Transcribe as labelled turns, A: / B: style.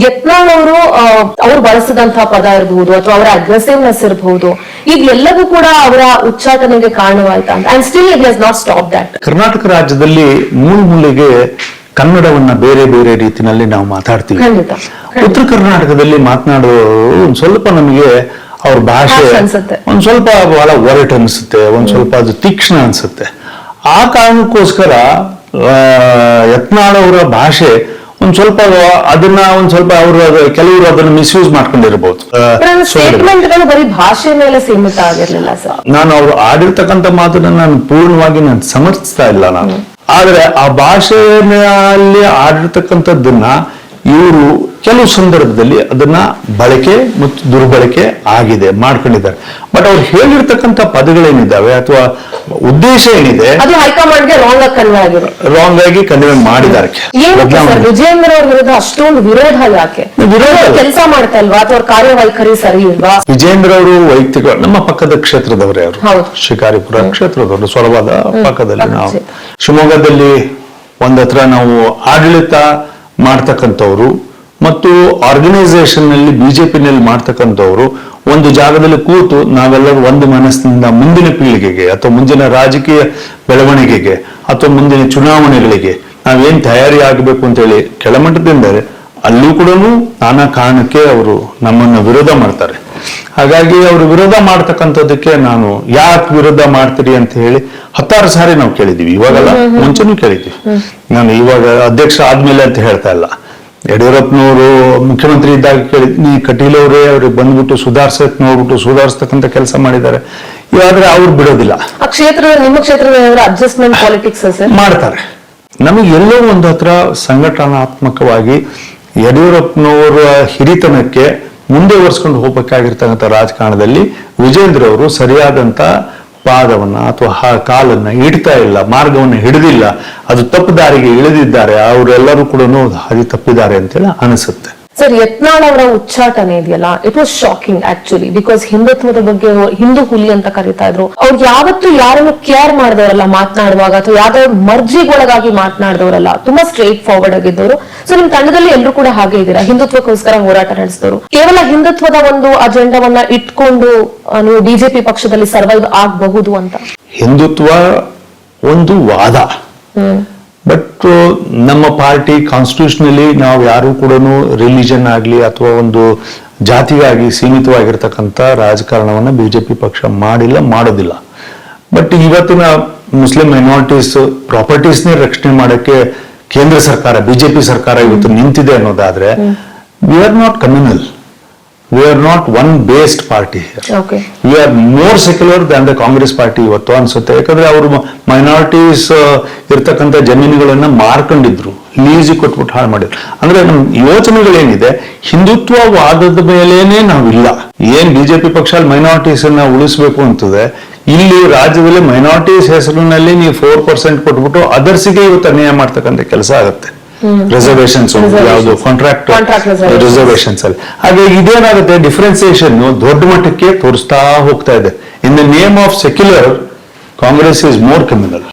A: ಯತ್ನಾಳ್ ಅವರು ಅವ್ರು ಬಳಸಿದಂತಹ ಪದ ಇರಬಹುದು ಅಥವಾ ಅವರ ಅಗ್ರೆಸಿವ್ನೆಸ್ ಇರಬಹುದು, ಈಗ ಎಲ್ಲವೂ ಕೂಡ ಅವರ ಉಚ್ಚಾಟನೆಗೆ ಕಾರಣವಾಯ್ತಾ ಅಂತ. And still it has not stop that.
B: Karnataka ರಾಜ್ಯದಲ್ಲಿ ಮೂಲೆಗೆ ಕನ್ನಡವನ್ನ ಬೇರೆ ಬೇರೆ ರೀತಿಯಲ್ಲಿ ನಾವು ಮಾತಾಡ್ತೀವಿ. ಉತ್ತರ ಕರ್ನಾಟಕದಲ್ಲಿ ಮಾತನಾಡೋರು ಒಂದ್ ಸ್ವಲ್ಪ ನಮಗೆ ಅವ್ರ ಭಾಷೆ ಒಂದ್ ಸ್ವಲ್ಪ ಬಹಳ ಒರಟು ಅನ್ಸುತ್ತೆ, ಒಂದ್ ಸ್ವಲ್ಪ ಅದು ತೀಕ್ಷ್ಣ ಅನ್ಸುತ್ತೆ. ಆ ಕಾರಣಕ್ಕೋಸ್ಕರ ಯತ್ನಾಳ್ ಅವರ ಭಾಷೆ ಒಂದ್ ಸ್ವಲ್ಪ ಅದನ್ನ ಒಂದ್ ಸ್ವಲ್ಪ ಅವರು ಕೆಲವರು ಅದನ್ನ ಮಿಸ್ಯೂಸ್ ಮಾಡ್ಕೊಂಡಿರ್ಬೋದು.
A: ಬರೀ ಭಾಷೆ ಮೇಲೆ ಸೀಮಿತ ಆಗಿರ್ಲಿಲ್ಲ ಸರ್.
B: ನಾನು ಅವ್ರು ಆಡಿರ್ತಕ್ಕಂಥ ಮಾತನ್ನ ನಾನು ಪೂರ್ಣವಾಗಿ ನಾನು ಸಮರ್ಥಿಸ್ತಾ ಇಲ್ಲ ನಾನು. ಆದ್ರೆ ಆ ಭಾಷೆಯಲ್ಲಿ ಆಡಿರ್ತಕ್ಕಂಥದ್ದನ್ನ ಇವರು ಕೆಲವು ಸಂದರ್ಭದಲ್ಲಿ ಅದನ್ನ ಬಳಕೆ ಮತ್ತು ದುರ್ಬಳಕೆ ಆಗಿದೆ, ಮಾಡ್ಕೊಂಡಿದ್ದಾರೆ. ಬಟ್ ಅವ್ರು ಹೇಳಿರ್ತಕ್ಕಂಥ ಪದಗಳೇನಿದ್ದಾವೆ ಅಥವಾ ಉದ್ದೇಶ ಏನಿದೆ
A: ಅದು ಹೈಕಮಾಂಡ್ಗೆ ರಾಂಗ್ ಆಗಿ
B: ಕನ್ವೆ ಮಾಡಿದ್ದಾರೆ.
A: ವಿಜಯೇಂದ್ರ ಅವ್ರ ವಿರುದ್ಧ ಅಷ್ಟೊಂದು ವಿರೋಧ ಯಾಕೆ? ಕೆಲಸ ಮಾಡ್ತಾ ಇಲ್ವಾ ಅಥವಾ ಕಾರ್ಯವೈಖರಿ ಸರಿ ಇಲ್ವಾ?
B: ವಿಜಯೇಂದ್ರ ಅವರು ವೈಯಕ್ತಿಕ ನಮ್ಮ ಪಕ್ಕದ ಕ್ಷೇತ್ರದವರೇ, ಅವರು ಶಿಕಾರಿಪುರ ಕ್ಷೇತ್ರದವರು, ಸೊರಬಾದ ಪಕ್ಕದಲ್ಲಿ. ನಾವು ಶಿವಮೊಗ್ಗದಲ್ಲಿ ಒಂದತ್ರ ನಾವು ಆಡಳಿತ ಮಾಡ್ತಕ್ಕಂಥವ್ರು ಮತ್ತು ಆರ್ಗನೈಸೇಷನ್ ನಲ್ಲಿ ಬಿಜೆಪಿನಲ್ಲಿ ಮಾಡ್ತಕ್ಕಂಥವ್ರು ಒಂದು ಜಾಗದಲ್ಲಿ ಕೂತು ನಾವೆಲ್ಲರೂ ಒಂದು ಮನಸ್ಸಿನಿಂದ ಮುಂದಿನ ಪೀಳಿಗೆಗೆ ಅಥವಾ ಮುಂದಿನ ರಾಜಕೀಯ ಬೆಳವಣಿಗೆಗೆ ಅಥವಾ ಮುಂದಿನ ಚುನಾವಣೆಗಳಿಗೆ ನಾವೇನ್ ತಯಾರಿ ಆಗಬೇಕು ಅಂತ ಹೇಳಿ ಕೆಳಮಟ್ಟದಿಂದ ಅಲ್ಲೂ ಕೂಡ ನಾನಾ ಕಾರಣಕ್ಕೆ ಅವರು ನಮ್ಮನ್ನ ವಿರೋಧ ಮಾಡ್ತಾರೆ. ಹಾಗಾಗಿ ಅವರು ವಿರೋಧ ಮಾಡ್ತಕ್ಕಂಥದ್ದಕ್ಕೆ ನಾನು ಯಾಕೆ ವಿರೋಧ ಮಾಡ್ತೀರಿ ಅಂತ ಹೇಳಿ 10 ಸಾರಿ ನಾವು ಕೇಳಿದೀವಿ. ಇವಾಗಲ್ಲ, ಮುಂಚೆನೂ ಕೇಳಿದ್ವಿ. ನಾನು ಇವಾಗ ಅಧ್ಯಕ್ಷ ಆದ್ಮೇಲೆ ಅಂತ ಹೇಳ್ತಾ ಇಲ್ಲ. ಯಡಿಯೂರಪ್ಪನವರು ಮುಖ್ಯಮಂತ್ರಿ ಇದ್ದಾಗ ಕೇಳಿದ್ನಿ, ಕಟೀಲ್ ಅವರೇ ಅವ್ರಿಗೆ ಬಂದ್ಬಿಟ್ಟು ಸುಧಾರಿಸ್ತಕ್ಕಂಥ ಕೆಲಸ ಮಾಡಿದ್ದಾರೆ. ಇವಾದ್ರೆ ಅವ್ರು ಬಿಡೋದಿಲ್ಲ.
A: ನಿಮ್ಮ ಕ್ಷೇತ್ರದ ಅಡ್ಜಸ್ಟ್ಮೆಂಟ್ ಪಾಲಿಟಿಕ್ಸ್
B: ಮಾಡ್ತಾರೆ. ನಮಗೆ ಎಲ್ಲೋ ಒಂದು ಹತ್ರ ಸಂಘಟನಾತ್ಮಕವಾಗಿ ಯಡಿಯೂರಪ್ಪನವರ ಹಿರಿತನಕ್ಕೆ ಮುಂದೆ ಒರೆಸ್ಕೊಂಡು ಹೋಗ್ಬೇಕಾಗಿರ್ತಕ್ಕಂಥ ರಾಜಕಾರಣದಲ್ಲಿ ವಿಜೇಂದ್ರ ಅವರು ಸರಿಯಾದಂತ ಪಾದವನ್ನ ಅಥವಾ ಕಾಲನ್ನ ಇಡ್ತಾ ಇಲ್ಲ, ಮಾರ್ಗವನ್ನು ಹಿಡಿದಿಲ್ಲ, ಅದು ತಪ್ಪು ದಾರಿಗೆ ಇಳಿದಿದ್ದಾರೆ, ಅವರೆಲ್ಲರೂ ಕೂಡ ಹಾದಿ ತಪ್ಪಿದ್ದಾರೆ ಅಂತೇಳಿ ಅನಿಸುತ್ತೆ.
A: ಸರ್, ಯತ್ನಾಳ್ ಅವರ ಉಚ್ಚಾಟನೆ ಇದೆಯಲ್ಲ, it was shocking actually. Because ಹಿಂದುತ್ವದ ಬಗ್ಗೆ ಹಿಂದೂ ಹುಲಿ ಅಂತ ಕರೀತಾ ಇದ್ರು. ಅವ್ರು ಯಾವತ್ತೂ ಯಾರನ್ನು ಕೇರ್ ಮಾಡಿದವರಲ್ಲ ಮಾತನಾಡುವಾಗ, ಅಥವಾ ಯಾವ್ದಾದ್ರು ಮರ್ಜಿಗೊಳಗಾಗಿ ಮಾತನಾಡಿದವರಲ್ಲ, ತುಂಬಾ ಸ್ಟ್ರೈಟ್ ಫಾರ್ವರ್ಡ್ ಆಗಿದ್ದವರು. ಸೊ ನಿಮ್ ತಂಡದಲ್ಲಿ ಎಲ್ಲರೂ ಕೂಡ ಹಾಗೆ ಇದ್ದೀರಾ, ಹಿಂದುತ್ವಕ್ಕೋಸ್ಕರ ಹೋರಾಟ ನಡೆಸಿದವರು. ಕೇವಲ ಹಿಂದುತ್ವದ ಒಂದು ಅಜೆಂಡಾವನ್ನ ಇಟ್ಕೊಂಡು ನೀವು ಬಿಜೆಪಿ ಪಕ್ಷದಲ್ಲಿ ಸರ್ವೈವ್ ಆಗಬಹುದು ಅಂತ?
B: ಹಿಂದುತ್ವ ಒಂದು ವಾದ, ಬಟ್ ನಮ್ಮ ಪಾರ್ಟಿ ಕಾನ್ಸ್ಟಿಟ್ಯೂಷನಲಿ ನಾವು ಯಾರು ಕೂಡ ರಿಲಿಜನ್ ಆಗ್ಲಿ ಅಥವಾ ಒಂದು ಜಾತಿಗಾಗಿ ಸೀಮಿತವಾಗಿರ್ತಕ್ಕಂಥ ರಾಜಕಾರಣವನ್ನ ಬಿಜೆಪಿ ಪಕ್ಷ ಮಾಡಿಲ್ಲ, ಮಾಡೋದಿಲ್ಲ. ಬಟ್ ಇವತ್ತಿನ ಮುಸ್ಲಿಂ ಮೈನಾರಿಟೀಸ್ ಪ್ರಾಪರ್ಟೀಸ್ನೇ ರಕ್ಷಣೆ ಮಾಡಕ್ಕೆ ಕೇಂದ್ರ ಸರ್ಕಾರ, ಬಿಜೆಪಿ ಸರ್ಕಾರ ಇವತ್ತು ನಿಂತಿದೆ ಅನ್ನೋದಾದ್ರೆ, we are not communal, we are not one based party here. We are more secular than the Congress party ಇವತ್ತು ಅನ್ಸುತ್ತೆ. ಯಾಕಂದ್ರೆ ಅವರು ಮೈನಾರಿಟೀಸ್ ಇರ್ತಕ್ಕಂಥ ಜಮೀನುಗಳನ್ನ ಮಾರ್ಕೊಂಡಿದ್ರು, ಲೀಸಿಗೆ ಕೊಟ್ಬಿಟ್ಟು ಹಾಳು ಮಾಡಿದ್ರು. ಅಂದ್ರೆ ನಮ್ಮ ಯೋಚನೆಗಳೇನಿದೆ ಹಿಂದುತ್ವವಾದದ ಮೇಲೇನೆ ನಾವಿಲ್ಲ. ಏನ್ ಬಿಜೆಪಿ ಪಕ್ಷ ಮೈನಾರಿಟೀಸ್ ಅನ್ನ ಉಳಿಸ್ಬೇಕು ಅಂತದೆ, ಇಲ್ಲಿ ರಾಜ್ಯದಲ್ಲಿ ಮೈನಾರಿಟೀಸ್ ಹೆಸರಿನಲ್ಲಿ ನೀವು 4% ಕೊಟ್ಬಿಟ್ಟು ಅದರ್ಸಿಗೆ ಇವತ್ತು ಅನ್ಯಾಯ ಮಾಡ್ತಕ್ಕಂಥ ಕೆಲಸ ಆಗುತ್ತೆ. ರಿಸರ್ವೇಶನ್ಸ್ ಯಾವುದು ಕಾಂಟ್ರಾಕ್ಟ್ ರಿಸರ್ವೇಶನ್ಸ್ ಅಲ್ಲಿ. ಹಾಗೆ ಇದೇನಾಗುತ್ತೆ, ಡಿಫ್ರೆನ್ಸಿಯೇಷನ್ ದೊಡ್ಡ ಮಟ್ಟಕ್ಕೆ ತೋರಿಸ್ತಾ ಹೋಗ್ತಾ ಇದೆ. In the name of secular, Congress is more communal.